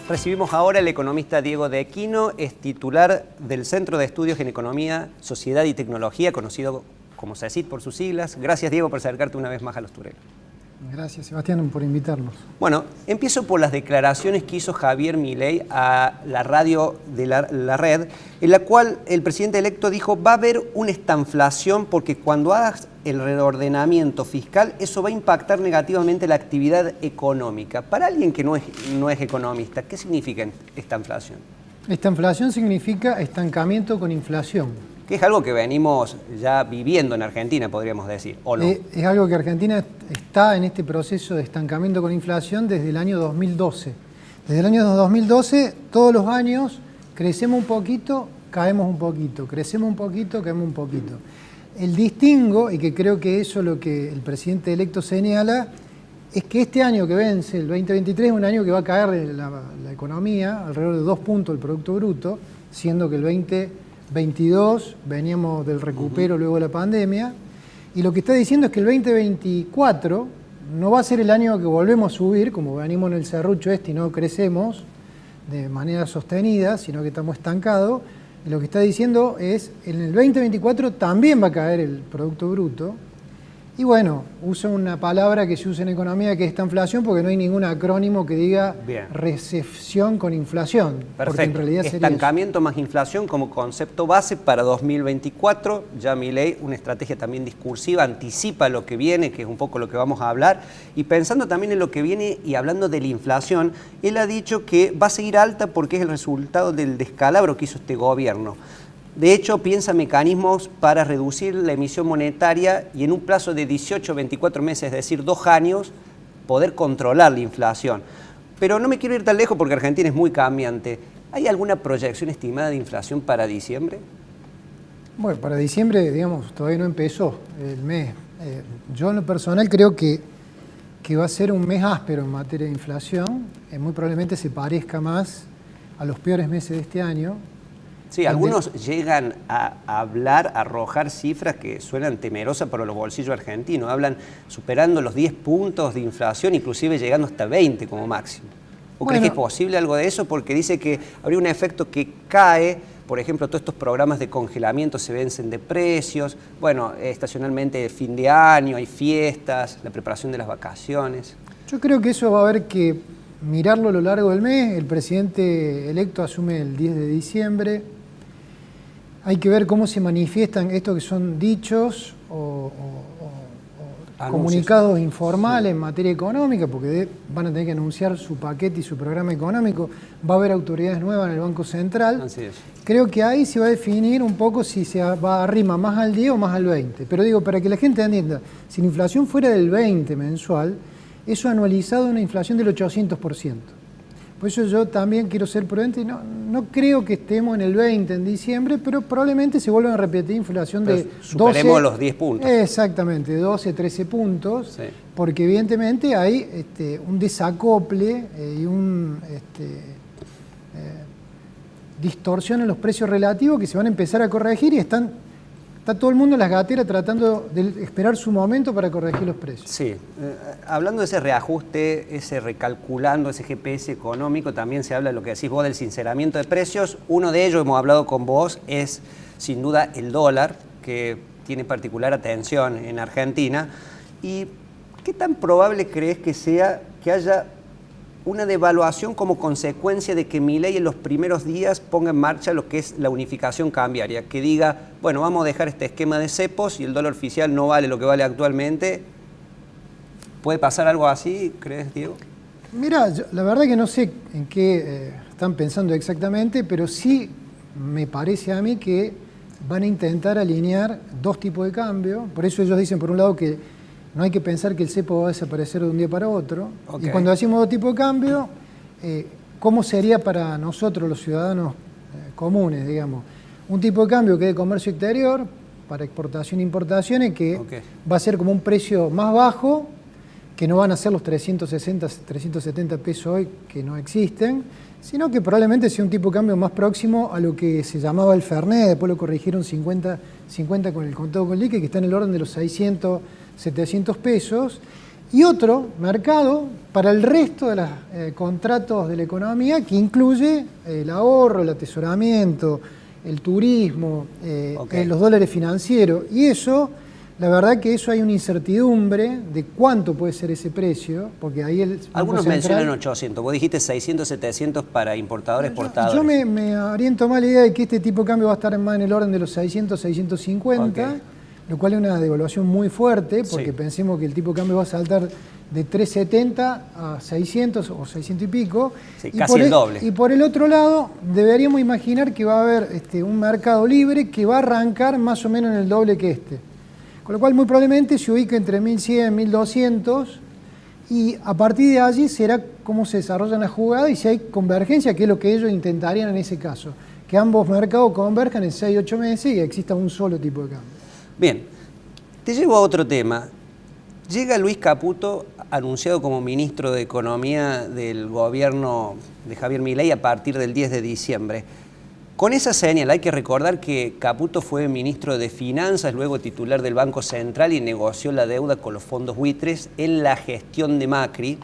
Recibimos ahora al economista Diego de Aquino, es titular del Centro de Estudios en Economía, Sociedad y Tecnología, conocido como CECIT por sus siglas. Gracias, Diego, por acercarte una vez más a Los Turelos. Gracias, Sebastián, por invitarnos. Bueno, empiezo por las declaraciones que hizo Javier Milei a la radio de la Red, en la cual el presidente electo dijo va a haber una estanflación porque cuando hagas el reordenamiento fiscal, eso va a impactar negativamente la actividad económica. Para alguien que no es economista, ¿qué significa estanflación? Estanflación significa estancamiento con inflación. Que es algo que venimos ya viviendo en Argentina, podríamos decir, ¿o no? Es algo que Argentina está en este proceso de estancamiento con inflación desde el año 2012. Desde el año 2012, todos los años, crecemos un poquito, caemos un poquito, crecemos un poquito, caemos un poquito. El distingo, y que creo que eso es lo que el presidente electo señala, es que este año que vence, el 2023, es un año que va a caer la economía, alrededor de 2 puntos del Producto Bruto, siendo que el 2022 veníamos del recupero luego de la pandemia, y lo que está diciendo es que el 2024 no va a ser el año que volvemos a subir, como venimos en el serrucho y no crecemos de manera sostenida, sino que estamos estancados. Y lo que está diciendo es, en el 2024 también va a caer el Producto Bruto. Y bueno, usa una palabra que se usa en economía que es estanflación porque no hay ningún acrónimo que diga recesión con inflación. Perfecto. Porque en realidad Estancamiento más inflación como concepto base para 2024. Ya Milei, una estrategia también discursiva, anticipa lo que viene, que es un poco lo que vamos a hablar. Y pensando también en lo que viene y hablando de la inflación, él ha dicho que va a seguir alta porque es el resultado del descalabro que hizo este gobierno. De hecho, piensa mecanismos para reducir la emisión monetaria y en un plazo de 18 o 24 meses, es decir, 2 años, poder controlar la inflación. Pero no me quiero ir tan lejos porque Argentina es muy cambiante. ¿Hay alguna proyección estimada de inflación para diciembre? Bueno, para diciembre, digamos, todavía no empezó el mes. Yo en lo personal creo que va a ser un mes áspero en materia de inflación. Muy probablemente se parezca más a los peores meses de este año. Sí, algunos llegan a hablar, a arrojar cifras que suenan temerosas para los bolsillos argentinos. Hablan superando los 10 puntos de inflación, inclusive llegando hasta 20 como máximo. ¿O crees que es posible algo de eso? Porque dice que habría un efecto que cae, por ejemplo, todos estos programas de congelamiento se vencen de precios. Bueno, estacionalmente fin de año, hay fiestas, la preparación de las vacaciones. Yo creo que eso va a haber que mirarlo a lo largo del mes. El presidente electo asume el 10 de diciembre. Hay que ver cómo se manifiestan estos que son dichos o comunicados informales en materia económica, porque van a tener que anunciar su paquete y su programa económico. Va a haber autoridades nuevas en el Banco Central. Así es. Creo que ahí se va a definir un poco si se va arriba más al 10 o más al 20. Pero digo, para que la gente entienda, si la inflación fuera del 20 mensual, eso anualizado una inflación del 800%. Por eso yo también quiero ser prudente y no creo que estemos en el 20 en diciembre, pero probablemente se vuelvan a repetir inflación de 12... Superemos los 10 puntos. Exactamente, 12, 13 puntos, sí. Porque evidentemente hay un desacople y una distorsión en los precios relativos que se van a empezar a corregir y está todo el mundo en las gateras tratando de esperar su momento para corregir los precios. Sí, hablando de ese reajuste, ese recalculando, ese GPS económico, también se habla de lo que decís vos del sinceramiento de precios. Uno de ellos, hemos hablado con vos, es sin duda el dólar, que tiene particular atención en Argentina. ¿Y qué tan probable crees que sea que haya una devaluación como consecuencia de que Milei en los primeros días ponga en marcha lo que es la unificación cambiaria? Que diga, bueno, vamos a dejar este esquema de cepos y el dólar oficial no vale lo que vale actualmente. ¿Puede pasar algo así, crees, Diego? Mira, la verdad que no sé en qué están pensando exactamente, pero sí me parece a mí que van a intentar alinear 2 tipos de cambio. Por eso ellos dicen, por un lado, que no hay que pensar que el cepo va a desaparecer de un día para otro. Okay. Y cuando decimos 2 tipos de cambio, ¿cómo sería para nosotros, los ciudadanos comunes, digamos? Un tipo de cambio que es de comercio exterior, para exportación e importaciones, que va a ser como un precio más bajo, que no van a ser los 360, 370 pesos hoy, que no existen, sino que probablemente sea un tipo de cambio más próximo a lo que se llamaba el Fernet, después lo corrigieron 50 con el contado con liqui, que está en el orden de los 600, 700 pesos, Y otro mercado para el resto de los contratos de la economía, que incluye el ahorro, el atesoramiento, el turismo, los dólares financieros. Y eso, la verdad que eso hay una incertidumbre de cuánto puede ser ese precio, porque ahí el Banco Algunos Central mencionan 800, vos dijiste 600, 700 para importadores, exportadores. Yo me oriento más la idea de que este tipo de cambio va a estar más en el orden de los 600, 650, lo cual es una devaluación muy fuerte, porque pensemos que el tipo de cambio va a saltar de 370 a 600 o 600 y pico. Sí, casi el doble. Y por el otro lado, deberíamos imaginar que va a haber un mercado libre que va a arrancar más o menos en el doble que este. Con lo cual muy probablemente se ubica entre 1100 y 1200 y a partir de allí será cómo se desarrollan las jugadas y si hay convergencia, que es lo que ellos intentarían en ese caso. Que ambos mercados converjan en 6-8 meses y exista un solo tipo de cambio. Bien, te llevo a otro tema. Llega Luis Caputo, anunciado como ministro de Economía del gobierno de Javier Milei a partir del 10 de diciembre. Con esa señal hay que recordar que Caputo fue ministro de Finanzas, luego titular del Banco Central y negoció la deuda con los fondos buitres en la gestión de Macri.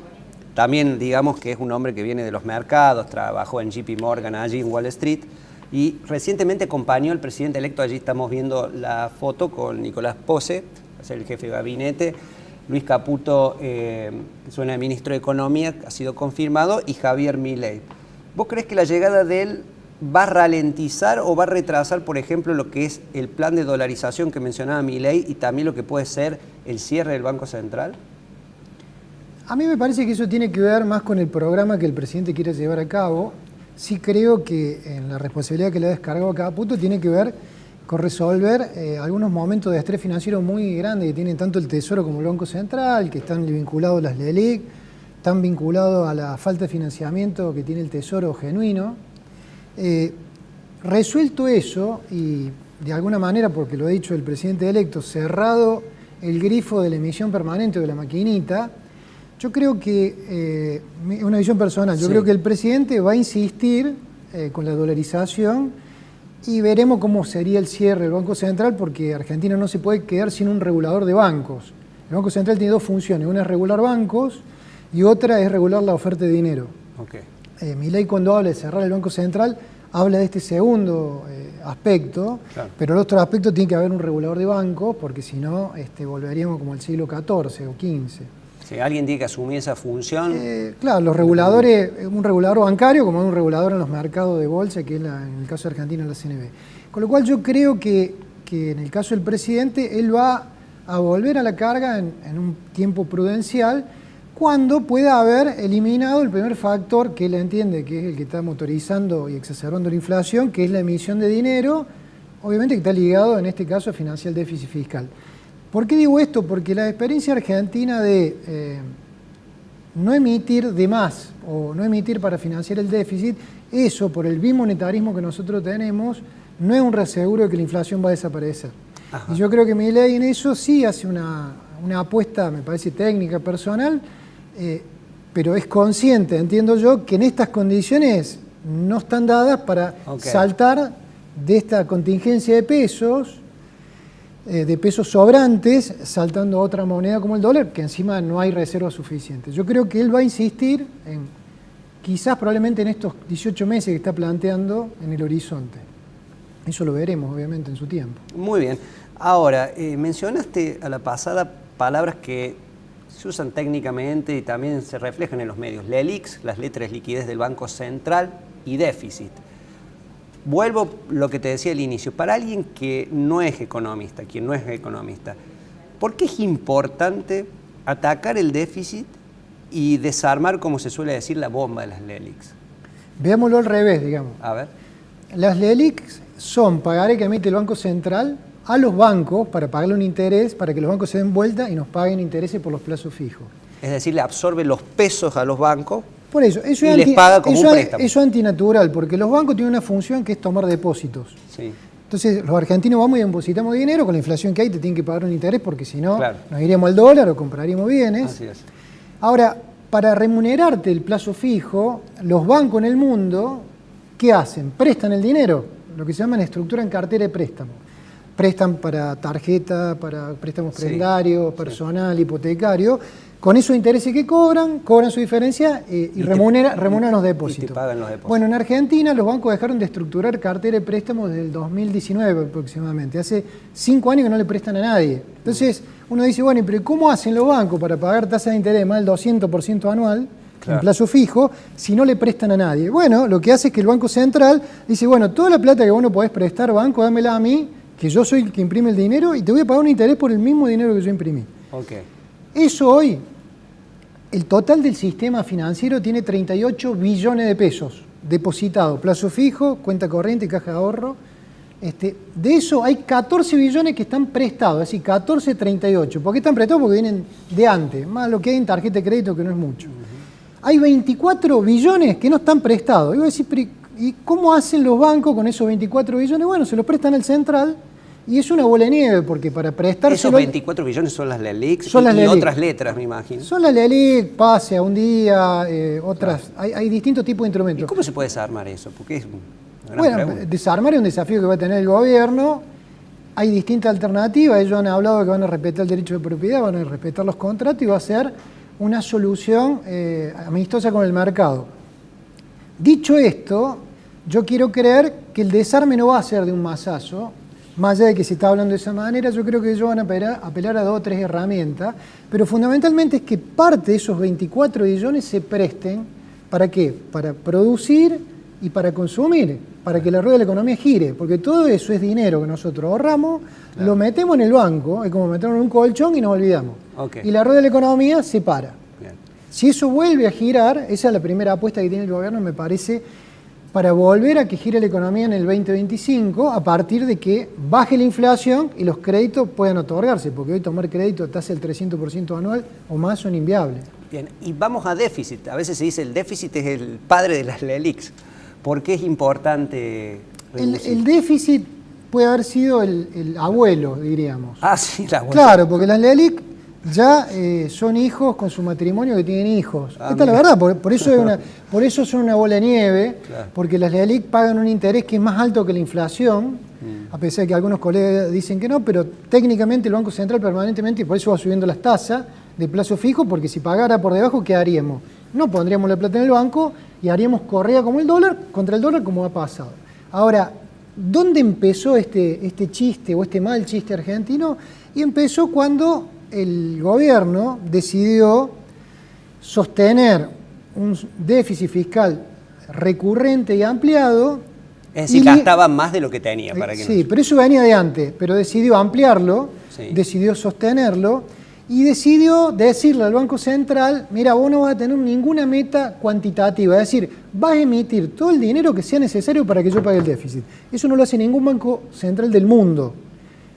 También digamos que es un hombre que viene de los mercados, trabajó en JP Morgan allí en Wall Street y recientemente acompañó al presidente electo, allí estamos viendo la foto con Nicolás Posse, el jefe de gabinete. Luis Caputo suena ministro de Economía, ha sido confirmado, y Javier Milei. ¿Vos crees que la llegada de él va a ralentizar o va a retrasar, por ejemplo, lo que es el plan de dolarización que mencionaba Milei y también lo que puede ser el cierre del Banco Central? A mí me parece que eso tiene que ver más con el programa que el presidente quiere llevar a cabo. Sí creo que en la responsabilidad que le ha descargado a Caputo tiene que ver con resolver algunos momentos de estrés financiero muy grandes que tienen tanto el Tesoro como el Banco Central, que están vinculados a las LELIQ, están vinculados a la falta de financiamiento que tiene el Tesoro genuino. Resuelto eso, y de alguna manera, porque lo ha dicho el presidente electo, cerrado el grifo de la emisión permanente de la maquinita, yo creo que, una visión personal, yo creo que el presidente va a insistir con la dolarización y veremos cómo sería el cierre del Banco Central, porque Argentina no se puede quedar sin un regulador de bancos. El Banco Central tiene dos funciones, una es regular bancos y otra es regular la oferta de dinero. Milei, cuando habla de cerrar el Banco Central, habla de este segundo aspecto, pero el otro aspecto tiene que haber un regulador de bancos, porque si no volveríamos como el siglo XIV o XV. Si alguien tiene que asumir esa función. Claro, los reguladores, un regulador bancario como un regulador en los mercados de bolsa, que es en el caso de Argentina la CNB. Con lo cual yo creo que en el caso del presidente, él va a volver a la carga en un tiempo prudencial, cuando pueda haber eliminado el primer factor que él entiende que es el que está motorizando y exacerbando la inflación, que es la emisión de dinero, obviamente que está ligado en este caso a financiar el déficit fiscal. ¿Por qué digo esto? Porque la experiencia argentina de no emitir de más o no emitir para financiar el déficit, eso por el bimonetarismo que nosotros tenemos, no es un reaseguro de que la inflación va a desaparecer. Y yo creo que Milei en eso sí hace una apuesta, me parece técnica, personal, pero es consciente, entiendo yo, que en estas condiciones no están dadas para saltar de esta contingencia de pesos sobrantes, saltando a otra moneda como el dólar, que encima no hay reservas suficientes. Yo creo que él va a insistir en, quizás probablemente en estos 18 meses que está planteando en el horizonte. Eso lo veremos, obviamente, en su tiempo. Muy bien. Ahora, mencionaste a la pasada palabras que se usan técnicamente y también se reflejan en los medios. LELIQs, las letras de liquidez del Banco Central, y déficit. Vuelvo a lo que te decía al inicio. Para alguien que no es economista, quien no es economista, ¿por qué es importante atacar el déficit y desarmar, como se suele decir, la bomba de las LELIQs? Veámoslo al revés, digamos. A ver. Las LELIQs son pagaré que emite el Banco Central a los bancos para pagarle un interés, para que los bancos se den vuelta y nos paguen intereses por los plazos fijos. Es decir, le absorbe los pesos a los bancos. Por eso y les paga como un préstamo. Eso es antinatural, porque los bancos tienen una función que es tomar depósitos. Sí. Entonces, los argentinos vamos y depositamos dinero, con la inflación que hay te tienen que pagar un interés, porque si no, nos iríamos al dólar o compraríamos bienes. Así es. Ahora, para remunerarte el plazo fijo, los bancos en el mundo, ¿qué hacen? Prestan el dinero, lo que se llama estructura en cartera de préstamo. Prestan para tarjeta, para préstamos prendarios, personal, hipotecario, Con esos intereses que cobran su diferencia y remuneran los depósitos. Y te pagan los depósitos. Bueno, en Argentina los bancos dejaron de estructurar cartera de préstamos desde el 2019 aproximadamente. Hace 5 años que no le prestan a nadie. Entonces uno dice, bueno, pero ¿cómo hacen los bancos para pagar tasas de interés más del 200% anual? Claro. En plazo fijo, si no le prestan a nadie. Bueno, lo que hace es que el Banco Central dice, bueno, toda la plata que vos no podés prestar, banco, dámela a mí, que yo soy el que imprime el dinero y te voy a pagar un interés por el mismo dinero que yo imprimí. Okay. Eso hoy, el total del sistema financiero tiene 38 billones de pesos depositados, plazo fijo, cuenta corriente, caja de ahorro. De eso hay 14 billones que están prestados, es decir, 14, 38. ¿Por qué están prestados? Porque vienen de antes, más lo que hay en tarjeta de crédito, que no es mucho. Hay 24 billones que no están prestados. Y voy a decir, ¿y cómo hacen los bancos con esos 24 billones? Bueno, se los prestan al central y es una bola de nieve, porque para prestárselo... Esos 24 billones son las LELIC y otras letras, me imagino. Son las LELIC, pase a un día, otras... Claro. Hay distintos tipos de instrumentos. ¿Y cómo se puede desarmar eso? Porque es una gran pregunta. Desarmar es un desafío que va a tener el gobierno. Hay distintas alternativas. Ellos han hablado de que van a respetar el derecho de propiedad, van a respetar los contratos y va a ser una solución amistosa con el mercado. Dicho esto, yo quiero creer que el desarme no va a ser de un masazo, más allá de que se está hablando de esa manera. Yo creo que ellos van a apelar a 2 o 3 herramientas, pero fundamentalmente es que parte de esos 24 billones se presten, ¿para qué? Para producir y para consumir, para que la rueda de la economía gire, porque todo eso es dinero que nosotros ahorramos, claro, lo metemos en el banco, es como meterlo en un colchón y nos olvidamos. Okay. Y la rueda de la economía se para. Bien. Si eso vuelve a girar, esa es la primera apuesta que tiene el gobierno, me parece, para volver a que gire la economía en el 2025, a partir de que baje la inflación y los créditos puedan otorgarse, porque hoy tomar crédito a tasa del 300% anual o más son inviables. Bien, y vamos a déficit. A veces se dice el déficit es el padre de las LELICs. ¿Por qué es importante reducir? El déficit puede haber sido el abuelo, diríamos. Ah, sí, el abuelo. Claro, porque las LELIC ya son hijos con su matrimonio que tienen hijos. Esta es la verdad, por eso son una bola de nieve, claro, porque las LELIC pagan un interés que es más alto que la inflación, a pesar de que algunos colegas dicen que no, pero técnicamente el Banco Central permanentemente, y por eso va subiendo las tasas de plazo fijo, porque si pagara por debajo, ¿qué haríamos? No pondríamos la plata en el banco y haríamos correa como el dólar contra el dólar, como ha pasado. Ahora, ¿dónde empezó este chiste o este mal chiste argentino? Y empezó cuando el gobierno decidió sostener un déficit fiscal recurrente y ampliado. Es decir, gastaba más de lo que tenía. Sí, pero eso venía de antes, pero decidió ampliarlo, sí, decidió sostenerlo y decidió decirle al Banco Central, mira, vos no vas a tener ninguna meta cuantitativa, es decir, vas a emitir todo el dinero que sea necesario para que yo pague el déficit. Eso no lo hace ningún banco central del mundo.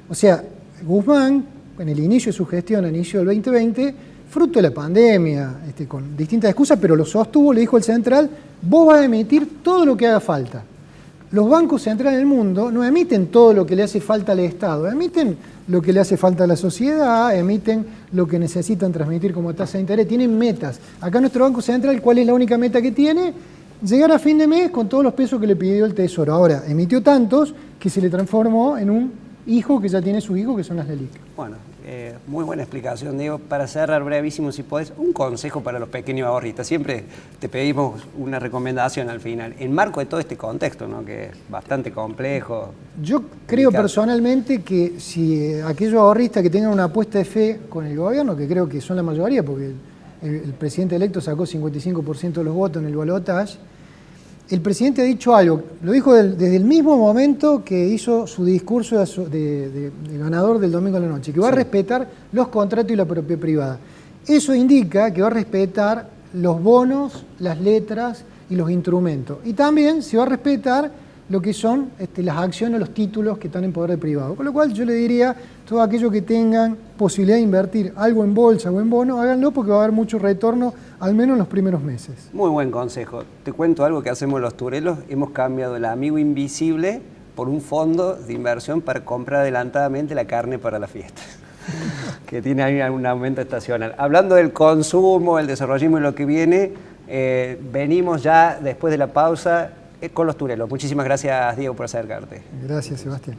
O sea, Guzmán, en el inicio de su gestión, al inicio del 2020, fruto de la pandemia, con distintas excusas, pero lo sostuvo, le dijo al central, vos vas a emitir todo lo que haga falta. Los bancos centrales del mundo no emiten todo lo que le hace falta al Estado, emiten lo que le hace falta a la sociedad, emiten lo que necesitan transmitir como tasa de interés, tienen metas. Acá nuestro Banco Central, ¿cuál es la única meta que tiene? Llegar a fin de mes con todos los pesos que le pidió el Tesoro. Ahora, emitió tantos que se le transformó en un hijo que ya tiene su hijo, que son las LELIC. Bueno, muy buena explicación, Diego. Para cerrar brevísimo, si podés, un consejo para los pequeños ahorristas. Siempre te pedimos una recomendación al final, en marco de todo este contexto, ¿no?, que es bastante complejo. Yo creo personalmente que si aquellos ahorristas que tengan una apuesta de fe con el gobierno, que creo que son la mayoría, porque el presidente electo sacó 55% de los votos en el balotaje, el presidente ha dicho algo, lo dijo desde el mismo momento que hizo su discurso de ganador del domingo a la noche, que va a respetar los contratos y la propiedad privada. Eso indica que va a respetar los bonos, las letras y los instrumentos. Y también se va a respetar lo que son las acciones, los títulos que están en poder del privado. Con lo cual yo le diría, todos aquellos que tengan posibilidad de invertir algo en bolsa o en bono, háganlo porque va a haber mucho retorno, al menos en los primeros meses. Muy buen consejo. Te cuento algo que hacemos los turelos. Hemos cambiado el amigo invisible por un fondo de inversión para comprar adelantadamente la carne para la fiesta, que tiene ahí un aumento estacional. Hablando del consumo, el desarrollismo y lo que viene, venimos ya después de la pausa con los turelos. Muchísimas gracias, Diego, por acercarte. Gracias, Sebastián.